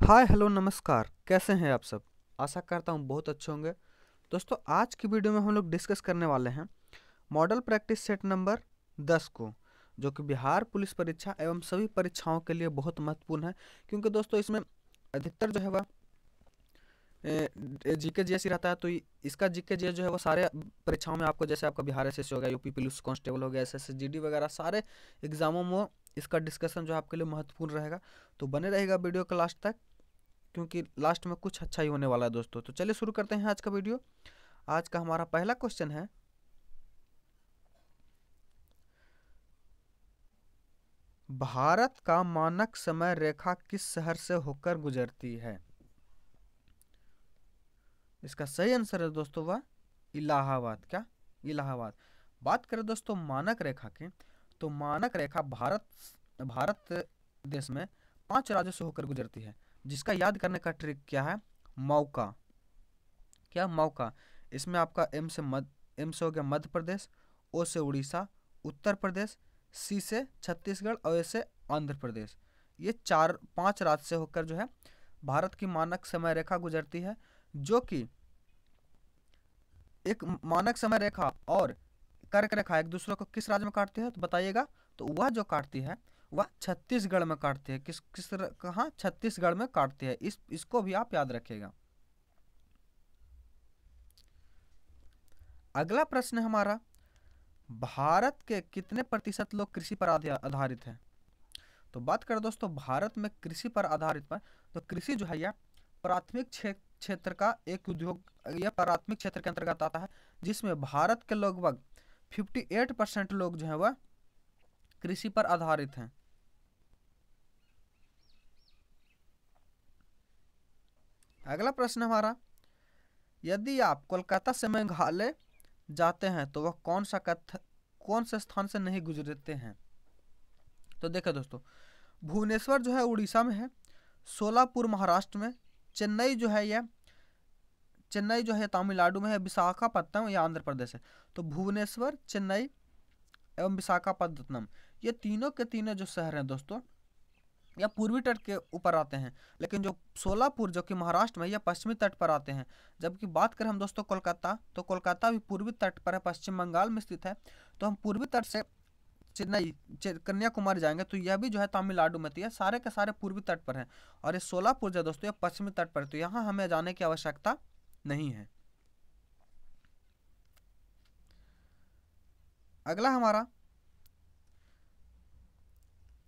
Hi hello नमस्कार, कैसे हैं आप सब। आशा करता हूँ बहुत अच्छे होंगे। दोस्तों, आज की वीडियो में हम लोग डिस्कस करने वाले हैं मॉडल प्रैक्टिस सेट नंबर 10 को, जो कि बिहार पुलिस परीक्षा एवं सभी परीक्षाओं के लिए बहुत महत्वपूर्ण है। क्योंकि दोस्तों इसमें अधिकतर जो है वह जीके जीएस ही रहता है। तो इसका जीके जीएस जो है वो सारे परीक्षाओं में आपको, जैसे आपका बिहार एसएससी हो गया, यूपी पुलिस कांस्टेबल हो गया, एसएससी जीडी वगैरह सारे एग्जामों में इसका डिस्कशन जो है आपके लिए महत्वपूर्ण रहेगा। तो बने रहेगा वीडियो के लास्ट तक, क्योंकि लास्ट में कुछ अच्छा ही होने वाला है दोस्तों। तो चलिए शुरू करते हैं आज का वीडियो। आज का हमारा पहला क्वेश्चन है, भारत का मानक समय रेखा किस शहर से होकर गुजरती है। इसका सही आंसर है दोस्तों वह इलाहाबाद। क्या? इलाहाबाद। बात करें दोस्तों मानक रेखा की, तो मानक रेखा भारत देश में 5 राज्यों से होकर गुजरती है, जिसका याद करने का ट्रिक क्या है? मौका। क्या? मौका। इसमें आपका एम से हो गया मध्य प्रदेश, ओ से उड़ीसा, उत्तर प्रदेश, सी से छत्तीसगढ़ और ए से आंध्र प्रदेश। ये 4-5 राज्य से होकर जो है भारत की मानक समय रेखा गुजरती है, जो कि एक मानक समय रेखा और कर्क रेखा एक दूसरे को किस राज्य में काटती है तो बताइएगा। तो वह जो काटती है वह छत्तीसगढ़ में काटती है। कहाँ? छत्तीसगढ़ में काटती है। इसको भी आप याद रखिएगा। अगला प्रश्न है हमारा, भारत के कितने प्रतिशत लोग कृषि पर आधारित हैं। तो बात करें दोस्तों भारत में कृषि पर आधारित पर, तो कृषि जो है यह प्राथमिक क्षेत्र का एक उद्योग, यह प्राथमिक क्षेत्र के अंतर्गत आता है, जिसमें भारत के लगभग 58% लोग जो है वह कृषि पर आधारित हैं। अगला प्रश्न हमारा, यदि आप कोलकाता से मेघालय जाते हैं तो वह कौन से स्थान से नहीं गुजरते हैं। तो देखो दोस्तों, भुवनेश्वर जो है उड़ीसा में है, सोलापुर महाराष्ट्र में, चेन्नई जो है तमिलनाडु में है, विशाखापट्टनम या आंध्र प्रदेश है। तो भुवनेश्वर, चेन्नई एवं विशाखापट्टनम, ये तीनों के तीनों जो शहर हैं दोस्तों, या पूर्वी तट के ऊपर आते हैं। लेकिन जो सोलापुर जो कि महाराष्ट्र में, यह पश्चिमी तट पर आते हैं। जबकि बात करें हम दोस्तों कोलकाता, तो कोलकाता भी पूर्वी तट पर है, पश्चिम बंगाल में स्थित है। तो हम पूर्वी तट से चेन्नई कन्याकुमारी जाएंगे तो यह भी जो है तमिलनाडु में, तो यह सारे के सारे पूर्वी तट पर है। और ये सोलापुर जो दोस्तों यह पश्चिमी तट पर है, तो यहाँ हमें जाने की आवश्यकता नहीं है। अगला हमारा,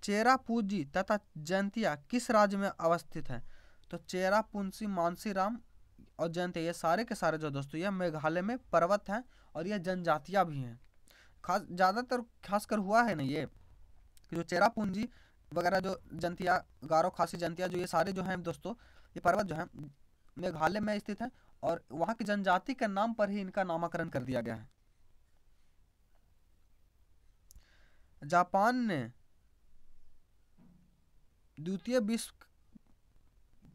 चेरापूंजी तथा जयंतिया किस राज्य में अवस्थित है। तो चेरापूंजी, मानसीराम और जयंतिया, ये सारे के सारे जो दोस्तों यह मेघालय में पर्वत हैं और यह जनजातियां भी हैं। ज़्यादातर खासकर हुआ है ना ये कि जो चेरापूंजी वगैरह, जो जयंतिया, गारो, खासी, जयंतिया, जो ये सारे जो हैं दोस्तों, ये पर्वत जो हैं मेघालय में स्थित हैं और वहाँ की जनजाति के नाम पर ही इनका नामकरण कर दिया गया है। जापान ने द्वितीय विश्व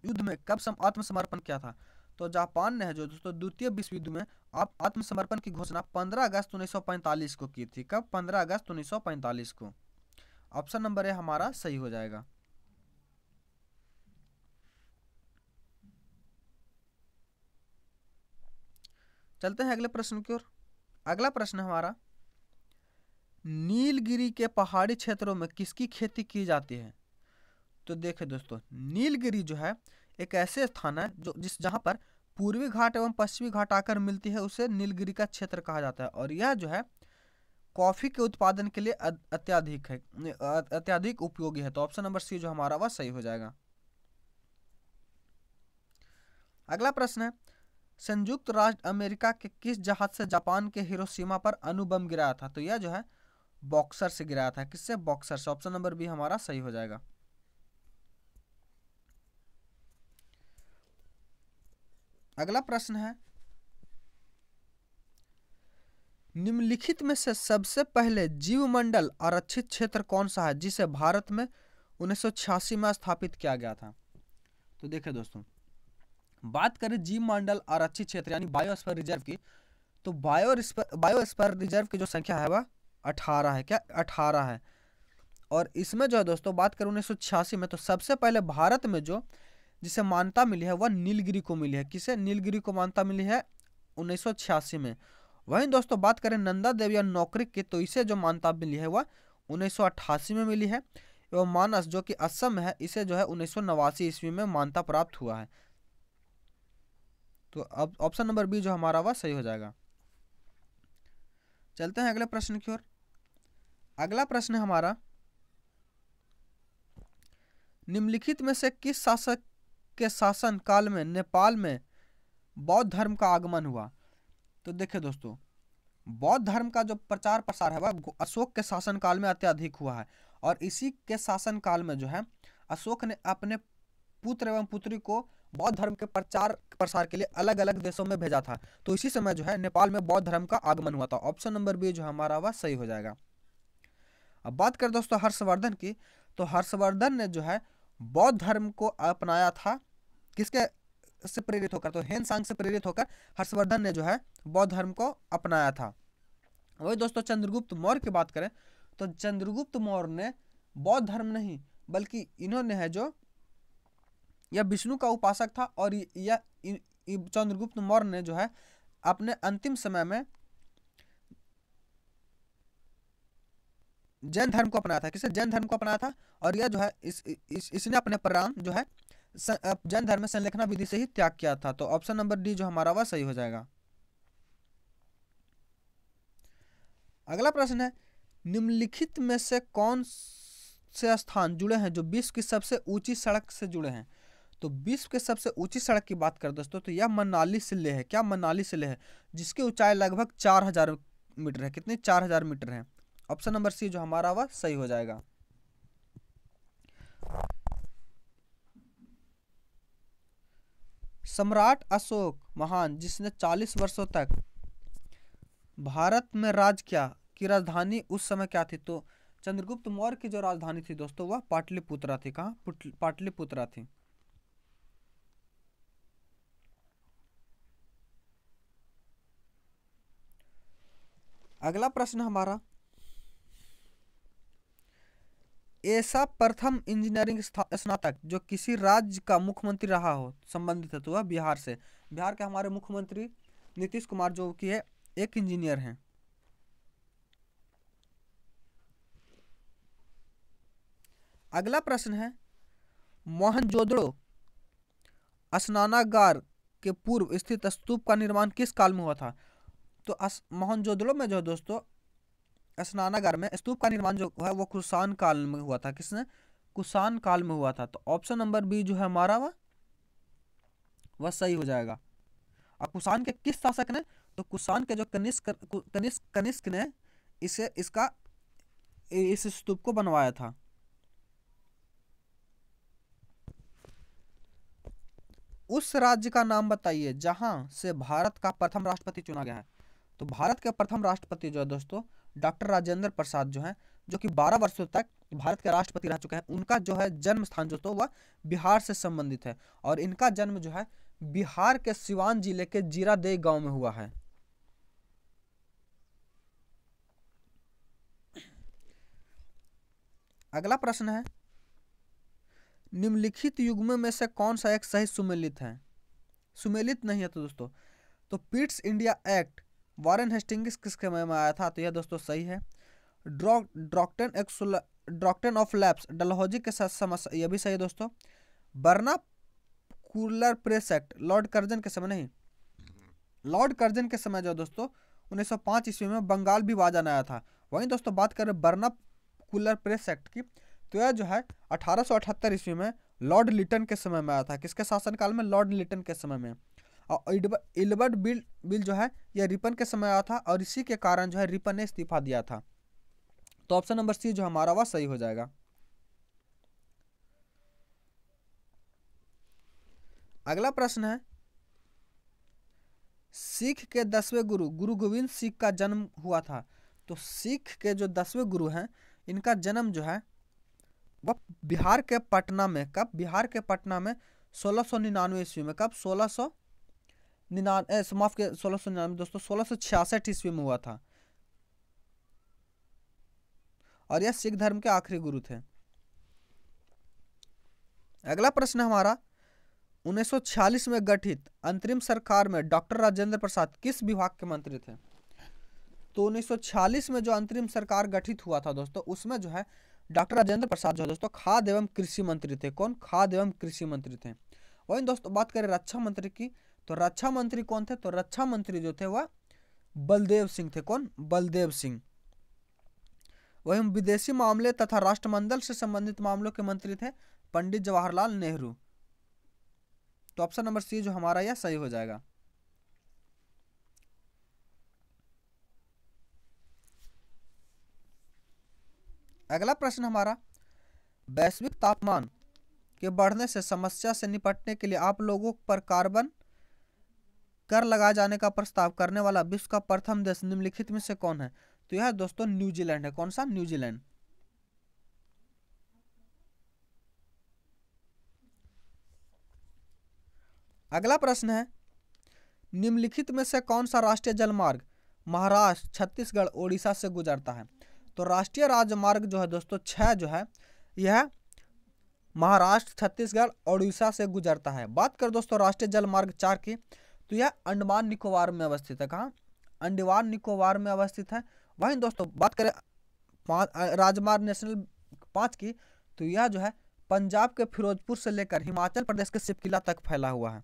युद्ध में कब आत्मसमर्पण किया था। तो जापान ने जो दोस्तों द्वितीय विश्व युद्ध में आत्मसमर्पण की घोषणा 15 अगस्त 1945 को की थी। कब? 15 अगस्त 1945 को। ऑप्शन नंबर ए हमारा सही हो जाएगा। चलते हैं अगले प्रश्न की ओर। अगला प्रश्न हमारा, नीलगिरी के पहाड़ी क्षेत्रों में किसकी खेती की जाती है। तो देखें दोस्तों, नीलगिरी जो है एक ऐसे स्थान है जहां पर पूर्वी घाट एवं पश्चिमी घाट आकर मिलती है, उसे नीलगिरी का क्षेत्र कहा जाता है। और यह जो है कॉफी के उत्पादन के लिए अत्यधिक उपयोगी है। तो ऑप्शन नंबर सी जो हमारा वह सही हो जाएगा। अगला प्रश्न है, संयुक्त राज्य अमेरिका के किस जहाज से जापान के हिरोशिमा पर अणुबम गिराया था। तो यह जो है बॉक्सर से गिराया था। किससे? बॉक्सर से। ऑप्शन नंबर बी हमारा सही हो जाएगा। अगला प्रश्न है, निम्नलिखित में से सबसे पहले जीवमंडल आरक्षित क्षेत्र कौन सा है जिसे भारत में 1986 में स्थापित किया गया था। तो देखिए दोस्तों, बात करें जीवमंडल आरक्षित क्षेत्र यानी बायोस्फीयर रिजर्व की, तो बायोस्फीयर रिजर्व की जो संख्या है वह 18 है। क्या? 18 है। और इसमें जो है दोस्तों बात करें 1986 में, तो सबसे पहले भारत में जो जिसे मान्यता मिली है वह नीलगिरी को मिली है। किसे? नीलगिरी को मान्यता मिली है 1986 में। वहीं दोस्तों बात करें नंदा देवी या नौकरिक की, तो इसे जो मान्यता मिली है वह 1988 में मिली है। एवं मानस जो कि असम है, इसे जो है 1989 ईस्वी में मान्यता प्राप्त हुआ है। तो अब ऑप्शन नंबर बी जो हमारा वह सही हो जाएगा। चलते हैं अगले प्रश्न की ओर। अगला प्रश्न है हमारा, निम्नलिखित में से किस शासक के शासन काल में नेपाल में बौद्ध धर्म का आगमन हुआ? तो देखिए दोस्तों, बौद्ध धर्म का जो प्रचार प्रसार है वह अशोक के शासन काल में अत्यधिक हुआ है। और इसी के शासन काल में जो है अशोक ने अपने पुत्र एवं पुत्री को बौद्ध धर्म के प्रचार प्रसार के लिए अलग अलग देशों में भेजा था। तो इसी समय जो है नेपाल में बौद्ध धर्म का आगमन हुआ था। ऑप्शन नंबर बी जो हमारा वह सही हो जाएगा। अब बात करें दोस्तों हर्षवर्धन की, तो हर्षवर्धन ने जो है बौद्ध धर्म को अपनाया था। किसके से प्रेरित होकर? तो हेनसांग से प्रेरित होकर हर्षवर्धन ने जो है बौद्ध धर्म को अपनाया था। वही दोस्तों चंद्रगुप्त मौर्य की बात करें, तो चंद्रगुप्त मौर्य ने बौद्ध धर्म नहीं बल्कि इन्होंने है जो यह विष्णु का उपासक था। और यह चंद्रगुप्त मौर्य ने जो है अपने अंतिम समय में जैन धर्म को अपनाया था। किसे? जैन धर्म को अपनाया था। और यह जो है इसने अपने प्राण जो है जैन धर्म में संलेखना विधि से ही त्याग किया था। तो ऑप्शन नंबर डी जो हमारा वह सही हो जाएगा। अगला प्रश्न है, निम्नलिखित में से कौन से स्थान जुड़े हैं जो विश्व की सबसे ऊंची सड़क से जुड़े हैं? तो विश्व के सबसे ऊंची सड़क की बात करें दोस्तों, तो यह मनाली से लेह है। क्या? मनाली से लेह है, जिसकी ऊंचाई लगभग 4000 मीटर है। कितनी? 4000 मीटर है। ऑप्शन नंबर सी जो हमारा वह सही हो जाएगा। सम्राट अशोक महान जिसने 40 वर्षों तक भारत में राज किया की राजधानी उस समय क्या थी? तो चंद्रगुप्त मौर्य की जो राजधानी थी दोस्तों वह पाटलिपुत्रा थी। कहाँ? पाटलिपुत्रा थी। अगला प्रश्न हमारा, ऐसा प्रथम इंजीनियरिंग स्नातक जो किसी राज्य का मुख्यमंत्री रहा हो संबंधित है, तो वह बिहार से। बिहार के हमारे मुख्यमंत्री नीतीश कुमार जो कि है एक इंजीनियर हैं। अगला प्रश्न है, मोहनजोदड़ो स्नानागार के पूर्व स्थित स्तूप का निर्माण किस काल में हुआ था? तो मोहनजोदड़ो में जो है दोस्तों स्नानागार में स्तूप का निर्माण जो है वो कुषाण काल में हुआ था। किसने? कुषाण काल में हुआ था। तो ऑप्शन नंबर बी जो है हमारा वह सही हो जाएगा। और कुषाण के किस शासक ने? तो कुषाण के जो कनिष्क ने इस स्तूप को बनवाया था। उस राज्य का नाम बताइए जहां से भारत का प्रथम राष्ट्रपति चुना गया है। तो भारत के प्रथम राष्ट्रपति जो है दोस्तों डॉक्टर राजेंद्र प्रसाद जो है, जो कि 12 वर्षों तक भारत के राष्ट्रपति रह चुके हैं। उनका जो है जन्म स्थान जो तो वह बिहार से संबंधित है। और इनका जन्म जो है बिहार के सिवान जिले के जीरादेई गांव में हुआ है। अगला प्रश्न है, निम्नलिखित युग्मों में से कौन सा एक सही सुमेलित है? सुमेलित नहीं है तो दोस्तों, तो Pitt's India act Warren Hastings किस समय में आया था? तो यह दोस्तों सही है। ड्रॉकटन ऑफ लैप्स डलहौजी के साथ समस्या, यह भी सही है दोस्तों। Vernacular press act Lord Curzon के समय नहीं, लॉर्ड कर्जन के समय जो दोस्तों 1905 ईस्वी में बंगाल विभाजन आया था। वहीं दोस्तों बात करें बर्ना कूलर प्रेस एक्ट की, तो यह जो है 1878 ईस्वी में लॉर्ड लिटन के समय में आया था। किसके शासनकाल में? लॉर्ड लिटन के समय में। और इल्बर्ट बिल जो है यह रिपन के समय आया था। और इसी के कारण जो है रिपन ने इस्तीफा दिया था। तो ऑप्शन नंबर सी जो हमारा वह सही हो जाएगा। अगला प्रश्न है, सिख के 10वें गुरु गुरु गोविंद सिंह का जन्म हुआ था। तो सिख के जो 10वें गुरु हैं इनका जन्म जो है वह बिहार के पटना में, कब? बिहार के पटना में 1699 ईस्वी में। कब? 1699 दोस्तों 1666 ईस्वी में हुआ था। और यह सिख धर्म के आखिरी गुरु थे। अगला प्रश्न हमारा, 1946 में गठित अंतरिम सरकार में डॉक्टर राजेंद्र प्रसाद किस विभाग के मंत्री थे? तो 1946 में जो अंतरिम सरकार गठित हुआ था दोस्तों, उसमें जो है डॉक्टर राजेंद्र प्रसाद जो है दोस्तों खाद्य एवं कृषि मंत्री थे। कौन? खाद्य एवं कृषि मंत्री थे। वहीं दोस्तों बात करें रक्षा मंत्री की, तो रक्षा मंत्री कौन थे? तो रक्षा मंत्री जो थे वह बलदेव सिंह थे। कौन? बलदेव सिंह। वहीं विदेशी मामले तथा राष्ट्रमंडल से संबंधित मामलों के मंत्री थे पंडित जवाहरलाल नेहरू। तो ऑप्शन नंबर सी जो हमारा यह सही हो जाएगा। अगला प्रश्न हमारा, वैश्विक तापमान के बढ़ने से समस्या से निपटने के लिए आप लोगों पर कार्बन कर लगाए जाने का प्रस्ताव करने वाला विश्व का प्रथम देश निम्नलिखित में से कौन है? तो यह दोस्तों न्यूजीलैंड है। कौन सा? न्यूजीलैंड। अगला प्रश्न है, निम्नलिखित में से कौन सा राष्ट्रीय जलमार्ग महाराष्ट्र, छत्तीसगढ़, ओडिशा से गुजरता है? तो राष्ट्रीय राजमार्ग जो है दोस्तों 6 जो है यह महाराष्ट्र, छत्तीसगढ़, ओडिशा से गुजरता है। बात कर दोस्तों राष्ट्रीय जलमार्ग 4 की, तो यह अंडमान निकोबार में अवस्थित है। कहाँ? अंडमान निकोबार में अवस्थित है। वहीं दोस्तों बात करें राजमार्ग नेशनल 5 की, तो यह जो है पंजाब के फिरोजपुर से लेकर हिमाचल प्रदेश के सिपकिला तक फैला हुआ है।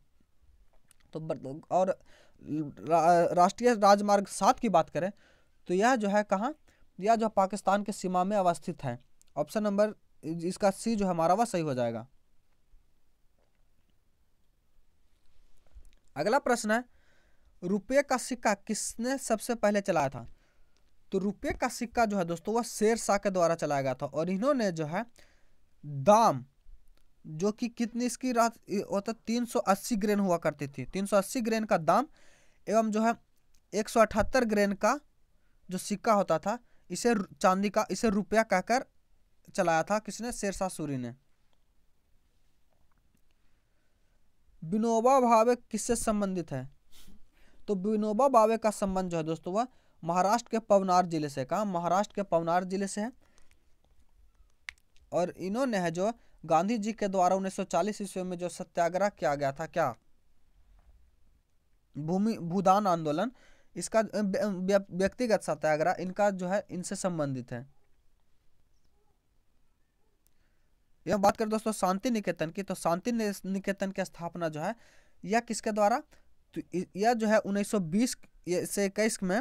तो और राष्ट्रीय राजमार्ग 7 की बात करें तो यह जो है कहाँ? यह जो पाकिस्तान के सीमा में अवस्थित है। ऑप्शन नंबर इसका सी जो हमारा वह सही हो जाएगा। अगला प्रश्न है, रुपये का सिक्का किसने सबसे पहले चलाया था? तो रुपये का सिक्का जो है दोस्तों वह शेर शाह के द्वारा चलाया गया था। और इन्होंने जो है दाम जो कि कितनी इसकी रात होता 380 ग्रेन हुआ करती थी, 380 ग्रेन का दाम एवं जो है 178 ग्रेन का जो सिक्का होता था, इसे चांदी का, इसे रुपया कहकर चलाया था। किसने? शेरशाह सूरी ने। विनोबा भावे किससे संबंधित है? तो विनोबा भावे का संबंध जो है दोस्तों वह महाराष्ट्र के पवनार जिले से। कहा? महाराष्ट्र के पवनार जिले से है। और इन्होंने है जो गांधी जी के द्वारा 1940 ईस्वी में जो सत्याग्रह किया गया था, क्या? भूदान आंदोलन, इसका व्यक्तिगत सत्याग्रह इनका जो है इनसे संबंधित है। यह बात करें दोस्तों शांति निकेतन की, तो शांति निकेतन की स्थापना जो है यह किसके द्वारा? तो यह जो है 1920 से 21 में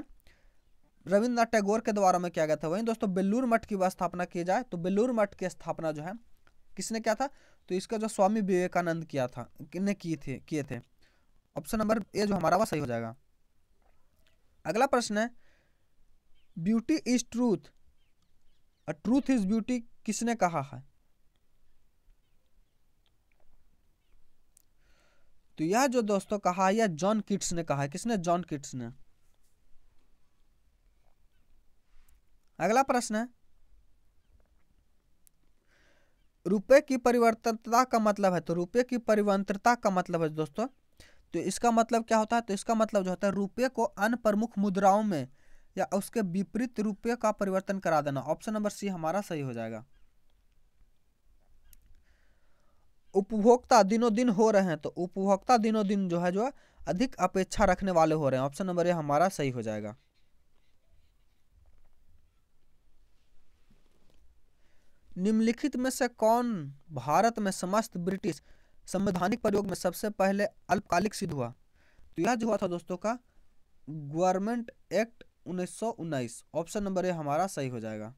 रविन्द्रनाथ टैगोर के द्वारा में किया गया था। वहीं दोस्तों बेलूर मठ की स्थापना की जाए तो बेलूर मठ की स्थापना जो है किसने किया था? तो इसका जो स्वामी विवेकानंद किया था, किए थे। ऑप्शन नंबर ए जो हमारा वह सही हो जाएगा। अगला प्रश्न है, beauty is truth, truth is beauty किसने कहा है? तो यह जो दोस्तों कहा है यह जॉन कीट्स ने कहा है। किसने? जॉन कीट्स ने। अगला प्रश्न है, रुपए की परिवर्तनता का मतलब है, तो रुपए की परिवर्तनता का मतलब है दोस्तों, तो इसका मतलब क्या होता है? तो इसका मतलब जो होता है रुपये को अन्य प्रमुख मुद्राओं में या उसके विपरीत रुपये का परिवर्तन करा देना। ऑप्शन नंबर सी हमारा सही हो जाएगा। उपभोक्ता दिनों दिन हो रहे हैं, तो उपभोक्ता दिनों दिन जो है जो अधिक अपेक्षा रखने वाले हो रहे हैं। ऑप्शन नंबर ए हमारा सही हो जाएगा। निम्नलिखित में से कौन भारत में समस्त ब्रिटिश संवैधानिक प्रयोग में सबसे पहले अल्पकालिक सिद्ध हुआ? तो यह जो हुआ था दोस्तों का government act 1919। Option number A हमारा सही हो जाएगा।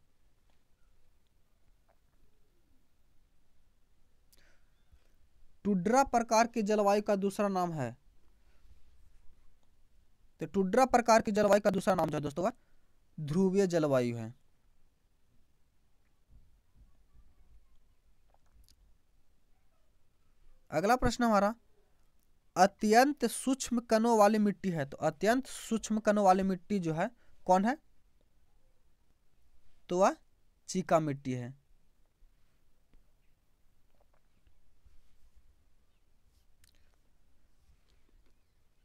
टुड्रा प्रकार की जलवायु का दूसरा नाम है, तो टुड्रा प्रकार की जलवायु का दूसरा नाम जो है दोस्तों ध्रुवीय जलवायु है। अगला प्रश्न हमारा, अत्यंत सूक्ष्म कणों वाली मिट्टी है, तो अत्यंत सूक्ष्म कणों वाली मिट्टी जो है कौन है? तो वह चीका मिट्टी है।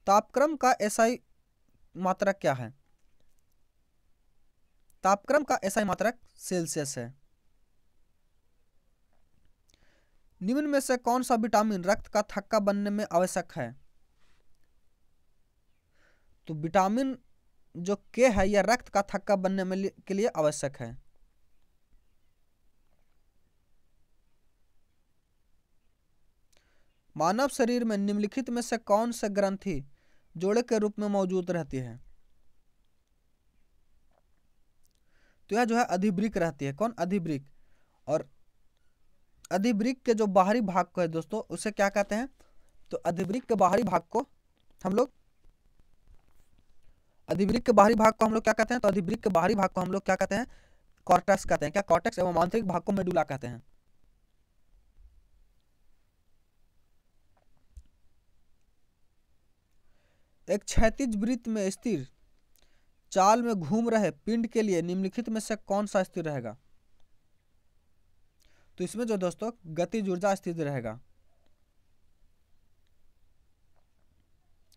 तापक्रम का एसआई मात्रक क्या है? तापक्रम का एसआई मात्रक सेल्सियस है। निम्न में से कौन सा विटामिन रक्त का थक्का बनने में आवश्यक है? तो विटामिन जो के है यह रक्त का थक्का बनने में के लिए आवश्यक है। मानव शरीर में निम्नलिखित में से कौन से ग्रंथि जोड़े के रूप में मौजूद रहती है? तो यह जो है अधिवृक्क रहती है। कौन? अधिवृक्क। और अधिवृक्क के जो बाहरी भाग को है दोस्तों उसे क्या कहते हैं? तो अधिवृक्क के बाहरी भाग को हम लोग क्या कहते हैं? तो अधिवृक्क के बाहरी भाग को हम लोग क्या कहते हैं? कॉर्टेक्स कहते हैं। क्या? कॉर्टेक्स। एवं आंतरिक भाग को मेडुला कहते हैं। एक क्षैतिज वृत्त में स्थिर चाल में घूम रहे पिंड के लिए निम्नलिखित में से कौन सा स्थिर रहेगा? तो इसमें जो दोस्तों गतिज ऊर्जा स्थिर रहेगा।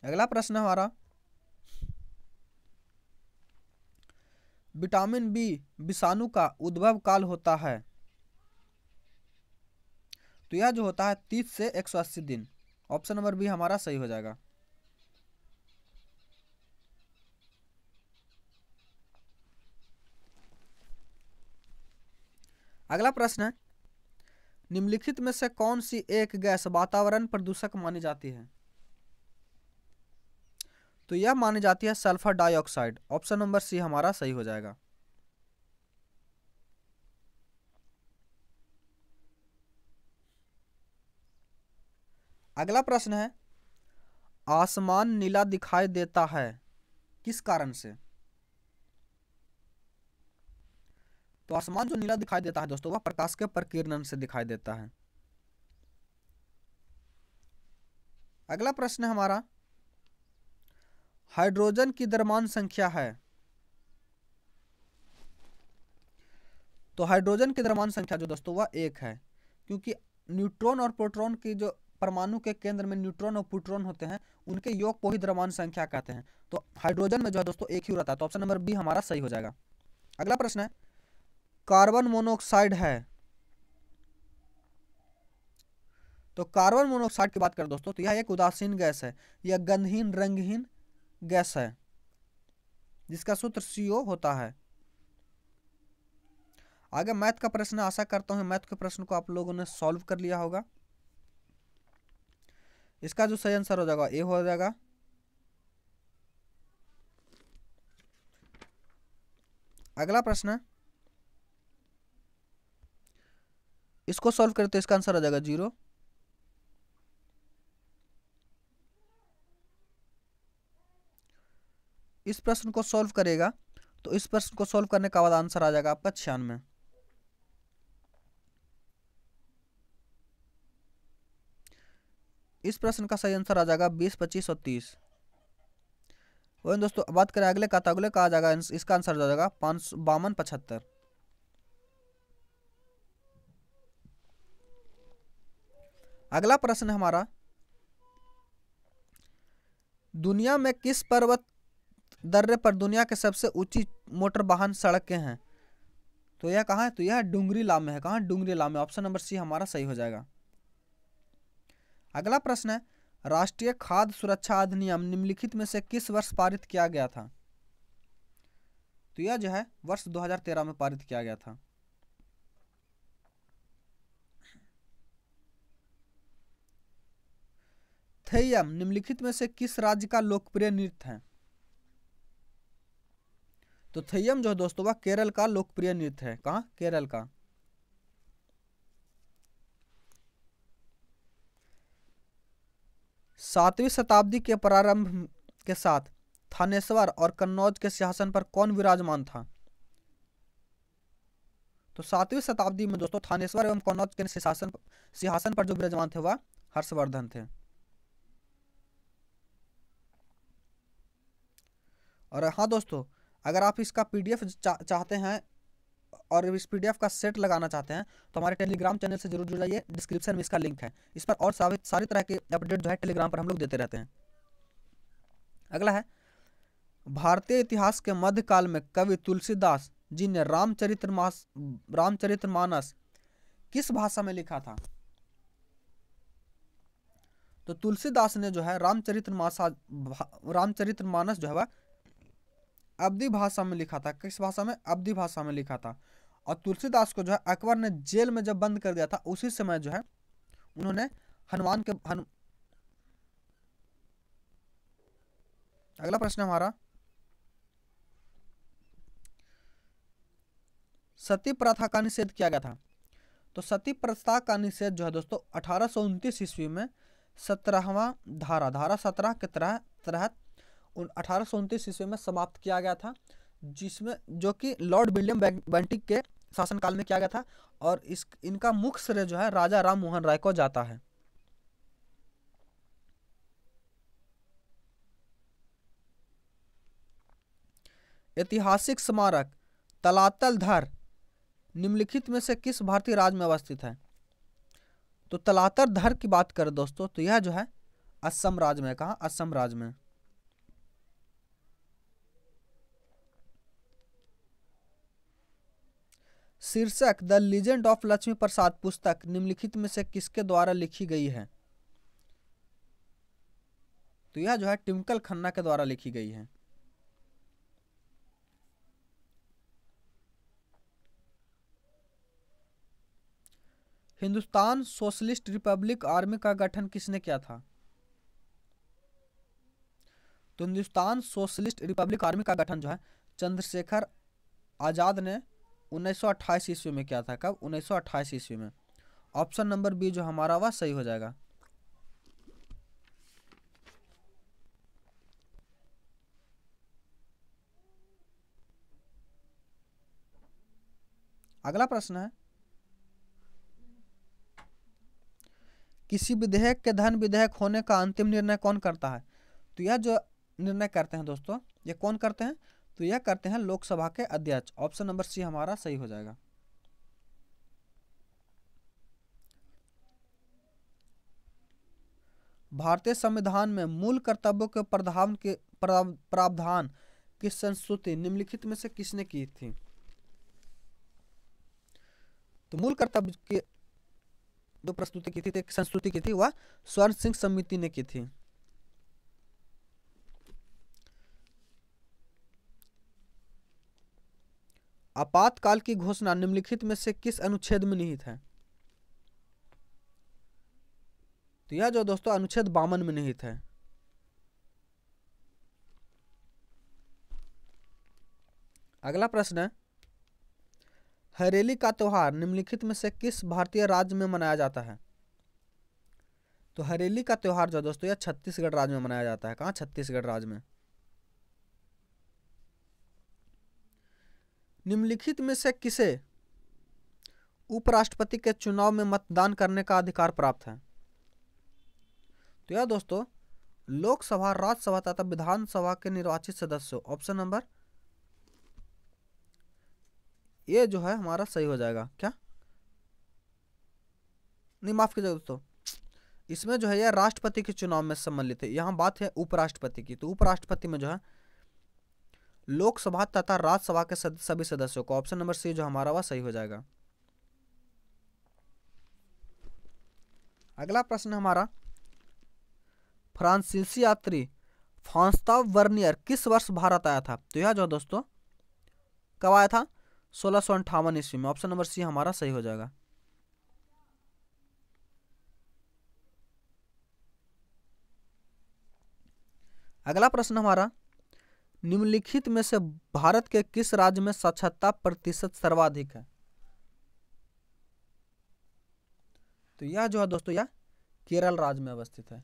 अगला प्रश्न हमारा, विटामिन बी विषाणु का उद्भव काल होता है? तो यह जो होता है 30 से 180 दिन। ऑप्शन नंबर बी हमारा सही हो जाएगा। अगला प्रश्न है, निम्नलिखित में से कौन सी एक गैस वातावरण प्रदूषक मानी जाती है? तो यह मानी जाती है sulphur dioxide. Option number C हमारा सही हो जाएगा। अगला प्रश्न है, आसमान नीला दिखाई देता है किस कारण से? तो आसमान जो नीला दिखाई देता है दोस्तों वह प्रकाश के प्रकीर्णन से दिखाई देता है। अगला प्रश्न हमारा, हाइड्रोजन की द्रव्यमान संख्या है? तो हाइड्रोजन की द्रव्यमान संख्या जो दोस्तों वह 1 है, क्योंकि न्यूट्रॉन और प्रोटॉन की जो परमाणु के केंद्र में न्यूट्रॉन और प्रोटॉन होते हैं उनके योग को ही द्रव्यमान संख्या कहते हैं। तो हाइड्रोजन में जो है दोस्तों 1 ही रहता है। तो ऑप्शन नंबर बी हमारा सही हो जाएगा। अगला प्रश्न है, कार्बन मोनोऑक्साइड है? तो कार्बन मोनोऑक्साइड की बात करें दोस्तों तो यह एक उदासीन गैस है। यह गंधहीन रंगहीन गैस है जिसका सूत्र CO होता है। आगे मैथ का प्रश्न, आशा करता हूं मैथ के प्रश्न को आप लोगों ने सॉल्व कर लिया होगा। इसका जो सही आंसर हो जाएगा ए हो जाएगा। अगला प्रश्न, इसको सॉल्व करें तो इसका आंसर आ जाएगा 0। इस प्रश्न को सॉल्व करेगा तो इस प्रश्न को सॉल्व करने का बाद आंसर आ जाएगा आपका 96। इस प्रश्न का सही आंसर आ जाएगा 20, 25 और 30। वही दोस्तों बात करें अगले का, तो अगले का आ जाएगा, इसका आंसर आ जाएगा 552, 75। अगला प्रश्न हमारा, दुनिया में किस पर्वत दर्रे पर दुनिया के सबसे ऊंची मोटर वाहन सड़कें हैं? तो यह कहाँ है? तो यह डुंगरीला में है। कहाँ? डुंगरीला में। ऑप्शन नंबर सी हमारा सही हो जाएगा। अगला प्रश्न है, राष्ट्रीय खाद्य सुरक्षा अधिनियम निम्नलिखित में से किस वर्ष पारित किया गया था? तो यह जो है वर्ष 2013 में पारित किया गया था। थेयम निम्नलिखित में से किस राज्य का लोकप्रिय नृत्य है? तो थेयम जो है दोस्तों वह केरल का लोकप्रिय नृत्य है। कहाँ? केरल का। 7वीं शताब्दी के प्रारंभ के साथ थानेश्वर और कन्नौज के सिंहासन पर कौन विराजमान था? तो 7वीं शताब्दी में दोस्तों थानेश्वर एवं कन्नौज के सिंहासन पर जो विराजमान थे वह हर्षवर्धन थे। और हाँ दोस्तों, अगर आप इसका PDF चाहते हैं और इस PDF का सेट लगाना चाहते हैं तो हमारे टेलीग्राम चैनल से जरूर जुड़ जाइए। डिस्क्रिप्शन में इसका लिंक है। इस पर और सारी तरह के अपडेट जो है टेलीग्राम पर हम लोग देते रहते हैं। अगला है, भारतीय इतिहास के मध्यकाल में कवि तुलसीदास जी ने रामचरितमानस किस भाषा में लिखा था? तो तुलसीदास ने जो है रामचरितमानस जो है वह अवधी भाषा में लिखा था। किस भाषा में? अवधी भाषा में लिखा था। और तुलसीदास को जो है अकबर ने जेल में जब बंद कर दिया था, उसी समय जो है उन्होंने हनुमान के अगला प्रश्न हमारा, सती प्रथा का निषेध किया गया था। तो सती प्रथा का निषेध जो है दोस्तों 1829 ईस्वी में 17वां धारा 17 के तहत 1829 ईस्वी में समाप्त किया गया था, जिसमें जो कि लॉर्ड विलियम बेंटिक के शासनकाल में किया गया था। और इनका मुख्य श्रेय जो है राजा राम मोहन राय को जाता है। ऐतिहासिक स्मारक तलातल धर निम्नलिखित में से किस भारतीय राज्य में अवस्थित है? तो तलातर धर की बात करें दोस्तों, तो यह जो है असम राज्य में। कहा? असम राज्य में। शीर्षक द लीजेंड ऑफ लक्ष्मी प्रसाद पुस्तक निम्नलिखित में से किसके द्वारा लिखी गई है? तो यह जो है टिम्कल खन्ना के द्वारा लिखी गई है। हिंदुस्तान सोशलिस्ट रिपब्लिक आर्मी का गठन किसने किया था? तो हिंदुस्तान सोशलिस्ट रिपब्लिक आर्मी का गठन जो है चंद्रशेखर आजाद ने 1928 ईस्वी में किया था। कब? 1928 ईस्वी में। ऑप्शन नंबर बी जो हमारा वह सही हो जाएगा। अगला प्रश्न है, किसी विधेयक के धन विधेयक होने का अंतिम निर्णय कौन करता है? तो यह जो निर्णय करते हैं दोस्तों, ये कौन करते हैं? तो यह करते हैं लोकसभा के अध्यक्ष। ऑप्शन नंबर सी हमारा सही हो जाएगा। भारतीय संविधान में मूल कर्तव्यों के प्रावधान की संस्तुति निम्नलिखित में से किसने की थी? तो मूल कर्तव्य की जो प्रस्तुति की थी, संस्तुति की थी, वह स्वर्ण सिंह समिति ने की थी। आपातकाल की घोषणा निम्नलिखित में से किस अनुच्छेद में निहित है? तो यह जो दोस्तों अनुच्छेद 52 में निहित है। अगला प्रश्न है, हरेली का त्योहार निम्नलिखित में से किस भारतीय राज्य में मनाया जाता है? तो हरेली का त्योहार जो दोस्तों यह छत्तीसगढ़ राज्य में मनाया जाता है। कहाँ? छत्तीसगढ़ राज्य में। निम्नलिखित में से किसे उपराष्ट्रपति के चुनाव में मतदान करने का अधिकार प्राप्त है? तो यह दोस्तों लोकसभा, राज्यसभा तथा विधानसभा के निर्वाचित सदस्यों। ऑप्शन नंबर ये जो है हमारा सही हो जाएगा। क्या? नहीं, माफ कीजिएगा दोस्तों, इसमें जो है यह राष्ट्रपति के चुनाव में सम्मिलित है। यहाँ बात है उपराष्ट्रपति की। तो उपराष्ट्रपति में जो है लोकसभा तथा राज्यसभा के सभी सदस्यों को। ऑप्शन नंबर सी जो हमारा वह सही हो जाएगा। अगला प्रश्न हमारा, फ्रांसीसी यात्री फांस्ताव वर्नियर किस वर्ष भारत आया था? तो यह जो दोस्तों कब आया था? 1658 ईस्वी में। ऑप्शन नंबर सी हमारा सही हो जाएगा। अगला प्रश्न हमारा, निम्नलिखित में से भारत के किस राज्य में साक्षरता प्रतिशत सर्वाधिक है? तो यह जो है दोस्तों यह केरल राज्य में अवस्थित है।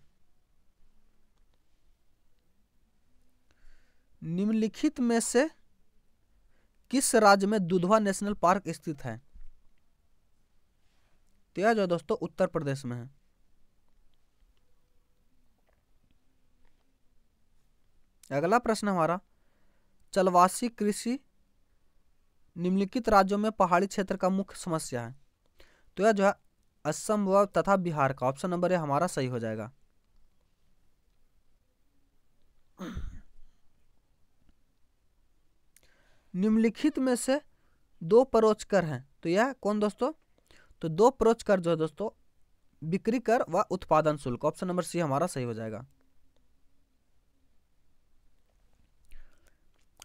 निम्नलिखित में से किस राज्य में दुधवा नेशनल पार्क स्थित है? तो यह जो दोस्तों उत्तर प्रदेश में है। अगला प्रश्न हमारा, चलवासी कृषि निम्नलिखित राज्यों में पहाड़ी क्षेत्र का मुख्य समस्या है। तो यह जो है असम व तथा बिहार का। ऑप्शन नंबर ए हमारा सही हो जाएगा। निम्नलिखित में से दो परोचकर हैं। तो यह कौन दोस्तों? तो दो परोचकर जो है दोस्तों बिक्री कर व उत्पादन शुल्क। ऑप्शन नंबर सी हमारा सही हो जाएगा।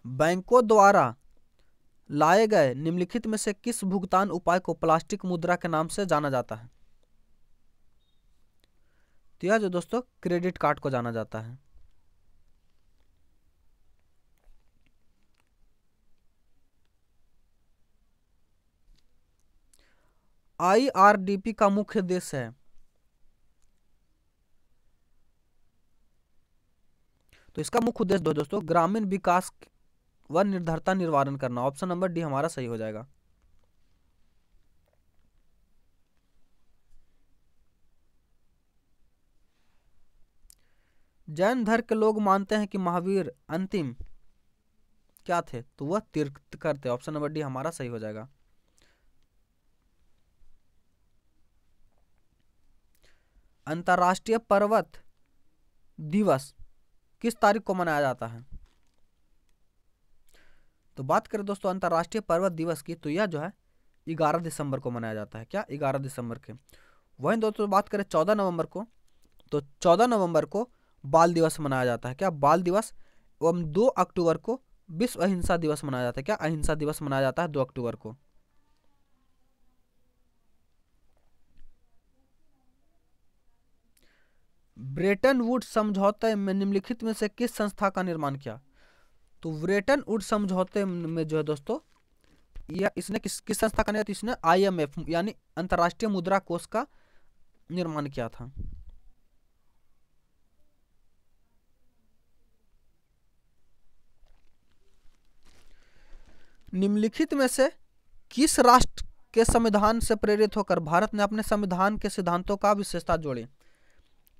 बैंकों द्वारा लाए गए निम्नलिखित में से किस भुगतान उपाय को प्लास्टिक मुद्रा के नाम से जाना जाता है? तो यह जो दोस्तों क्रेडिट कार्ड को जाना जाता है। IRDP का मुख्य उद्देश्य है, तो इसका मुख्य उद्देश्य दोस्तों ग्रामीण विकास व निर्धरता निवारण करना। ऑप्शन नंबर डी हमारा सही हो जाएगा। जैन धर्म के लोग मानते हैं कि महावीर अंतिम क्या थे? तो वह तीर्थंकर थे। ऑप्शन नंबर डी हमारा सही हो जाएगा। अंतर्राष्ट्रीय पर्वत दिवस किस तारीख को मनाया जाता है? तो बात करें दोस्तों अंतर्राष्ट्रीय पर्वत दिवस की, तो यह जो है 11 दिसंबर को मनाया जाता है। क्या? 11 दिसंबर के। वहीं दोस्तों बात करें 14 नवंबर को, तो 14 नवंबर को बाल दिवस मनाया जाता है। क्या? बाल दिवस। एवं 2 अक्टूबर को विश्व अहिंसा दिवस मनाया जाता है। क्या? अहिंसा दिवस मनाया जाता है 2 अक्टूबर को। ब्रेटन वुड्स समझौते में निम्नलिखित में से किस संस्था का निर्माण किया? तो ब्रेटन वुड्स समझौते में जो है दोस्तों यह इसने किस संस्था का निर्माण? इसने IMF यानी अंतर्राष्ट्रीय मुद्रा कोष का निर्माण किया था। निम्नलिखित में से किस राष्ट्र के संविधान से प्रेरित होकर भारत ने अपने संविधान के सिद्धांतों का विशेषता जोड़ी?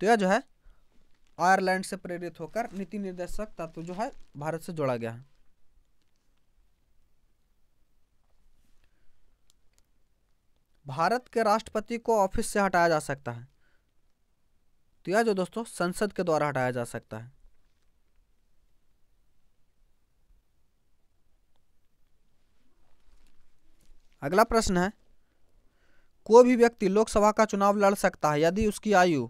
तो यह जो है आयरलैंड से प्रेरित होकर नीति निर्देशक तत्व जो है भारत से जोड़ा गया है। भारत के राष्ट्रपति को ऑफिस से हटाया जा सकता है। तो यह जो दोस्तों संसद के द्वारा हटाया जा सकता है। अगला प्रश्न है, कोई भी व्यक्ति लोकसभा का चुनाव लड़ सकता है यदि उसकी आयु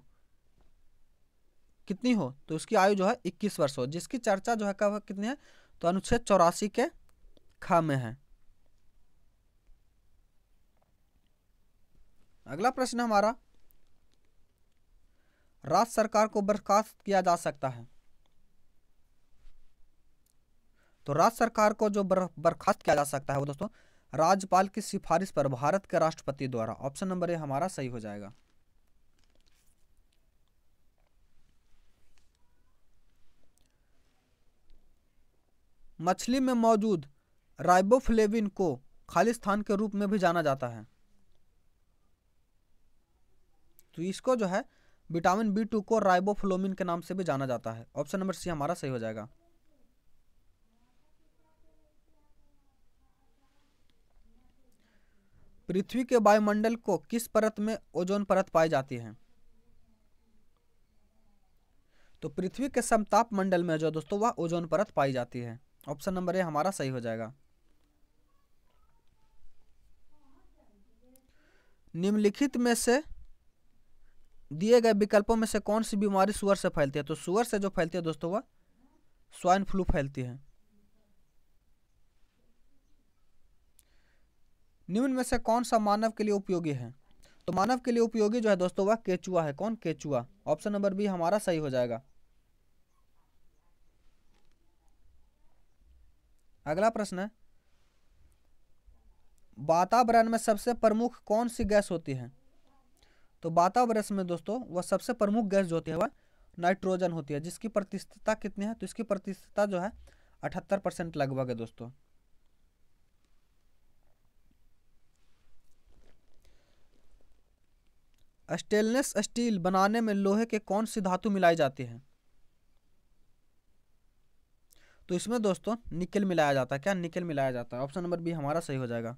कितनी हो? तो उसकी आयु जो है 21 वर्ष हो, जिसकी चर्चा जो है कब कितनी है? तो अनुच्छेद 84 के ख में है। अगला प्रश्न हमारा, राज्य सरकार को बर्खास्त किया जा सकता है। तो राज्य सरकार को जो बर्खास्त किया जा सकता है वो दोस्तों राज्यपाल की सिफारिश पर भारत के राष्ट्रपति द्वारा। ऑप्शन नंबर ए हमारा सही हो जाएगा। मछली में मौजूद राइबोफ्लेविन को खालिस्तान के रूप में भी जाना जाता है। तो इसको जो है विटामिन B2 को राइबोफ्लोविन के नाम से भी जाना जाता है। ऑप्शन नंबर सी हमारा सही हो जाएगा। पृथ्वी के वायुमंडल को किस परत में ओजोन परत पाई जाती है? तो पृथ्वी के समताप मंडल में जो दोस्तों वह ओजोन परत पाई जाती है। ऑप्शन नंबर ए हमारा सही हो जाएगा। निम्नलिखित में से दिए गए विकल्पों में से कौन सी बीमारी सुअर से फैलती है? तो सुअर से जो फैलती है दोस्तों वह स्वाइन फ्लू फैलती है। निम्न में से कौन सा मानव के लिए उपयोगी है? तो मानव के लिए उपयोगी जो है दोस्तों वह केचुआ है। कौन? केचुआ। ऑप्शन नंबर बी हमारा सही हो जाएगा। अगला प्रश्न है, वातावरण में सबसे प्रमुख कौन सी गैस होती है? तो वातावरण में दोस्तों वह सबसे प्रमुख गैस जो होती है वह नाइट्रोजन होती है, जिसकी प्रतिशतता कितनी है? तो इसकी प्रतिशतता जो है 78% लगभग है दोस्तों। स्टेनलेस स्टील बनाने में लोहे के कौन सी धातु मिलाई जाती है? तो इसमें दोस्तों निकेल मिलाया जाता है। क्या? निकेल मिलाया जाता है। ऑप्शन नंबर बी हमारा सही हो जाएगा।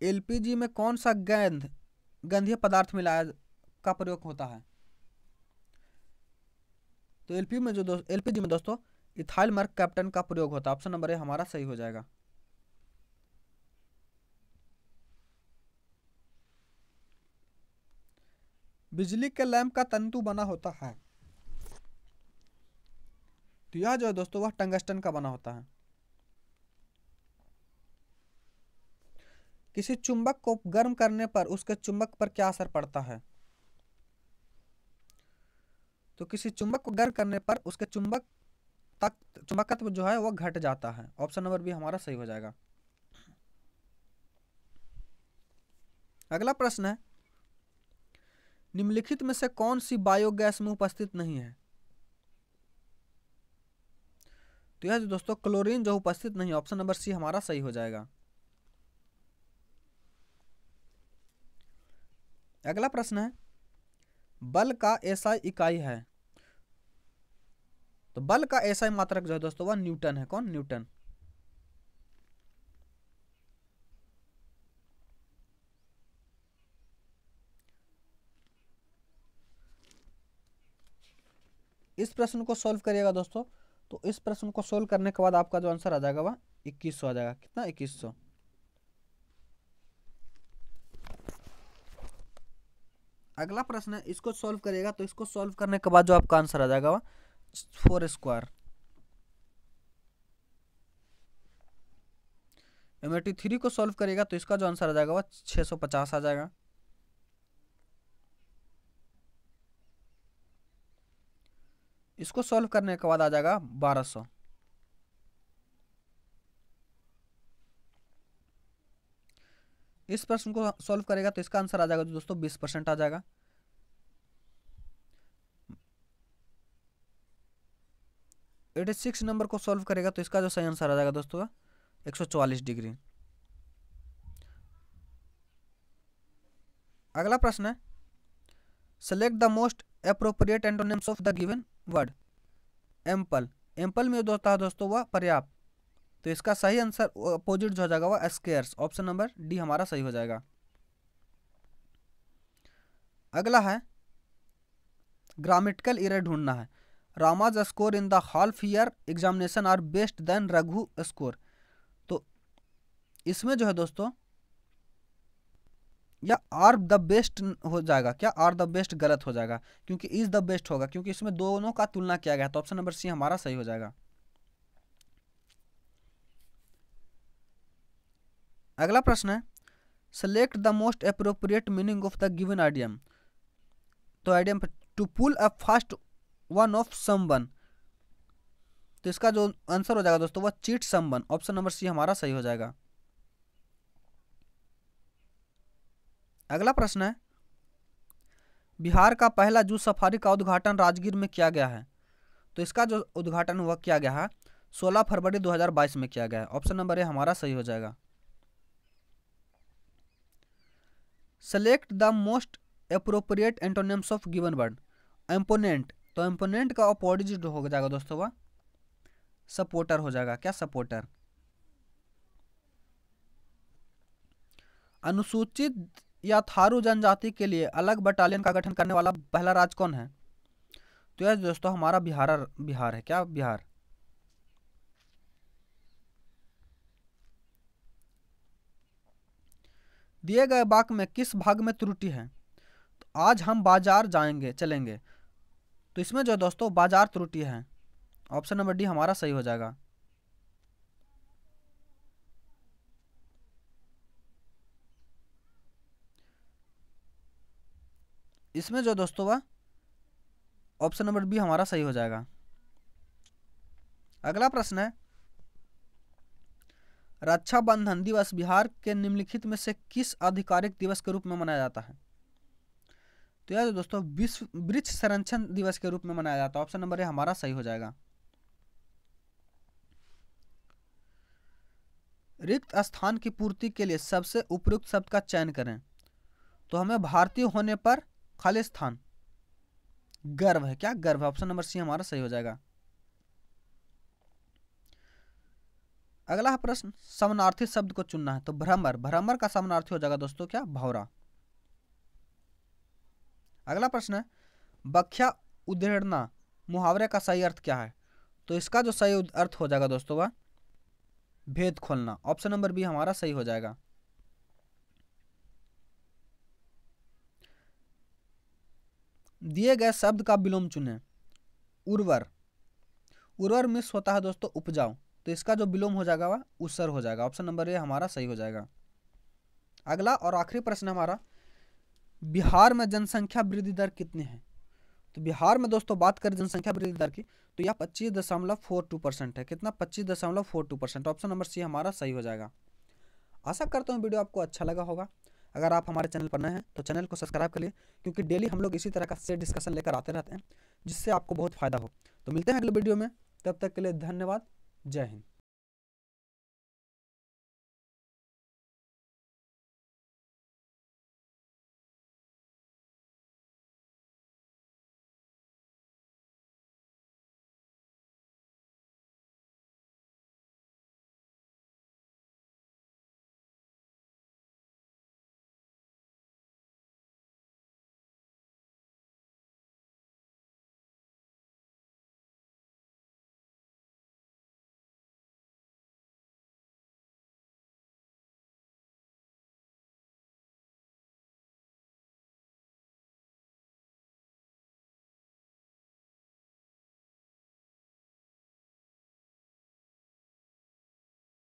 LPG में कौन सा गंधीय पदार्थ मिलाया का प्रयोग होता है? तो LPG में दोस्तों इथाइल मर्क कैप्टन का प्रयोग होता है। ऑप्शन नंबर ए हमारा सही हो जाएगा। बिजली के लैंप का तंतु बना होता है। तो यह जो है दोस्तों वह टंगस्टन का बना होता है। किसी चुंबक को गर्म करने पर उसके चुंबक पर क्या असर पड़ता है? तो किसी चुंबक को गर्म करने पर उसके चुंबक तक चुंबकत्व जो है वह घट जाता है। ऑप्शन नंबर बी हमारा सही हो जाएगा। अगला प्रश्न है, निम्नलिखित में से कौन सी बायोगैस में उपस्थित नहीं है? तो यह जो दोस्तों क्लोरीन जो उपस्थित नहीं है, ऑप्शन नंबर सी हमारा सही हो जाएगा। अगला प्रश्न है, बल का एसआई इकाई है। तो बल का एसआई मात्रक जो है दोस्तों वह न्यूटन है। कौन? न्यूटन। इस प्रश्न को सॉल्व करिएगा दोस्तों। तो इस प्रश्न को सॉल्व करने के बाद आपका जो आंसर आ जाएगा वह 2100 आ जाएगा। कितना? 2100। अगला प्रश्न है, इसको सॉल्व करिएगा। तो इसको सॉल्व करने के बाद जो आपका आंसर आ जाएगा वह 4 स्क्वायर। M83 को सॉल्व करिएगा तो इसका जो आंसर आ जाएगा वह 650 आ जाएगा। इसको सॉल्व करने के बाद आ जाएगा 1200। इस प्रश्न को सॉल्व करेगा तो इसका आंसर आ जाएगा दोस्तों 20% आ जाएगा। एटी 6 नंबर को सॉल्व करेगा तो इसका जो सही आंसर आ जाएगा दोस्तों 144 डिग्री। अगला प्रश्न है, select the most appropriate antonyms of the given word. Ample. Ample में जो होता है दोस्तों वह पर्याप्त। तो इसका सही आंसर अपोजिट जो हो जाएगा वह स्केयर्स। ऑप्शन नंबर डी हमारा सही हो जाएगा। अगला है, ग्रामेटिकल एरर ढूंढना है। Rama's score in the half year examination are best than Raghu score. तो इसमें जो है दोस्तों या आर द बेस्ट हो जाएगा क्या? आर द बेस्ट गलत हो जाएगा क्योंकि इज द बेस्ट होगा, क्योंकि इसमें दोनों का तुलना किया गया। तो ऑप्शन नंबर सी हमारा सही हो जाएगा। अगला प्रश्न है, select the most appropriate meaning of the given idiom. तो idiom to pull a fast one of someone. तो इसका जो आंसर हो जाएगा दोस्तों वह cheat someone. Option number C हमारा सही हो जाएगा। अगला प्रश्न है, बिहार का पहला जूस सफारी का उद्घाटन राजगीर में किया गया है। तो इसका जो उद्घाटन हुआ किया गया है 16 फरवरी 2022 में किया गया है। ऑप्शन नंबर ए हमारा सही हो जाएगा। Select the most appropriate antonyms of given word. Exponent. तो एम्पोनेंट का अपोजिट हो जाएगा दोस्तों वह सपोर्टर हो जाएगा। क्या? सपोर्टर। अनुसूचित या थारू जनजाति के लिए अलग बटालियन का गठन करने वाला पहला राज्य कौन है? तो यह दोस्तों हमारा बिहार है। क्या? बिहार। दिए गए वाक्य में किस भाग में त्रुटि है? तो आज हम बाजार चलेंगे। तो इसमें जो दोस्तों बाजार त्रुटि है। ऑप्शन नंबर डी हमारा सही हो जाएगा। इसमें जो दोस्तों वह ऑप्शन नंबर बी हमारा सही हो जाएगा। अगला प्रश्न है, रक्षाबंधन दिवस बिहार के निम्नलिखित में से किस आधिकारिक दिवस के रूप में मनाया जाता है? तो यह दोस्तों विश्व वृक्ष संरक्षण दिवस के रूप में मनाया जाता है। ऑप्शन नंबर ए हमारा सही हो जाएगा। रिक्त स्थान की पूर्ति के लिए सबसे उपयुक्त शब्द का चयन करें। तो हमें भारतीय होने पर खालिस्तान गर्व है। क्या? गर्व है। ऑप्शन नंबर सी हमारा सही हो जाएगा। अगला प्रश्न, समानार्थी शब्द को चुनना है। तो भ्रमर। भ्रमर का समानार्थी हो जाएगा दोस्तों क्या? भौरा। अगला प्रश्न है, व्याख्या उधेड़ना मुहावरे का सही अर्थ क्या है? तो इसका जो सही अर्थ हो जाएगा दोस्तों वह भेद खोलना। ऑप्शन नंबर बी हमारा सही हो जाएगा। दिए गए शब्द का विलोम चुनें। उर्वर, उर्वर मिस होता है दोस्तों उपजाऊ, तो इसका जो विलोम हो जाएगा वह उसर हो जाएगा। ऑप्शन नंबर ए हमारा सही हो जाएगा। अगला और आखिरी प्रश्न हमारा, बिहार में जनसंख्या वृद्धि दर कितनी है? तो बिहार में दोस्तों बात करें जनसंख्या वृद्धि दर की, तो यह 25.42% है। कितना? 25.42%। ऑप्शन नंबर सी हमारा सही हो जाएगा। आशा करता हूँ वीडियो आपको अच्छा लगा होगा। अगर आप हमारे चैनल पर नए हैं तो चैनल को सब्सक्राइब करिए, क्योंकि डेली हम लोग इसी तरह का सेट डिस्कशन लेकर आते रहते हैं, जिससे आपको बहुत फायदा हो। तो मिलते हैं अगले वीडियो में, तब तक के लिए धन्यवाद। जय हिंद।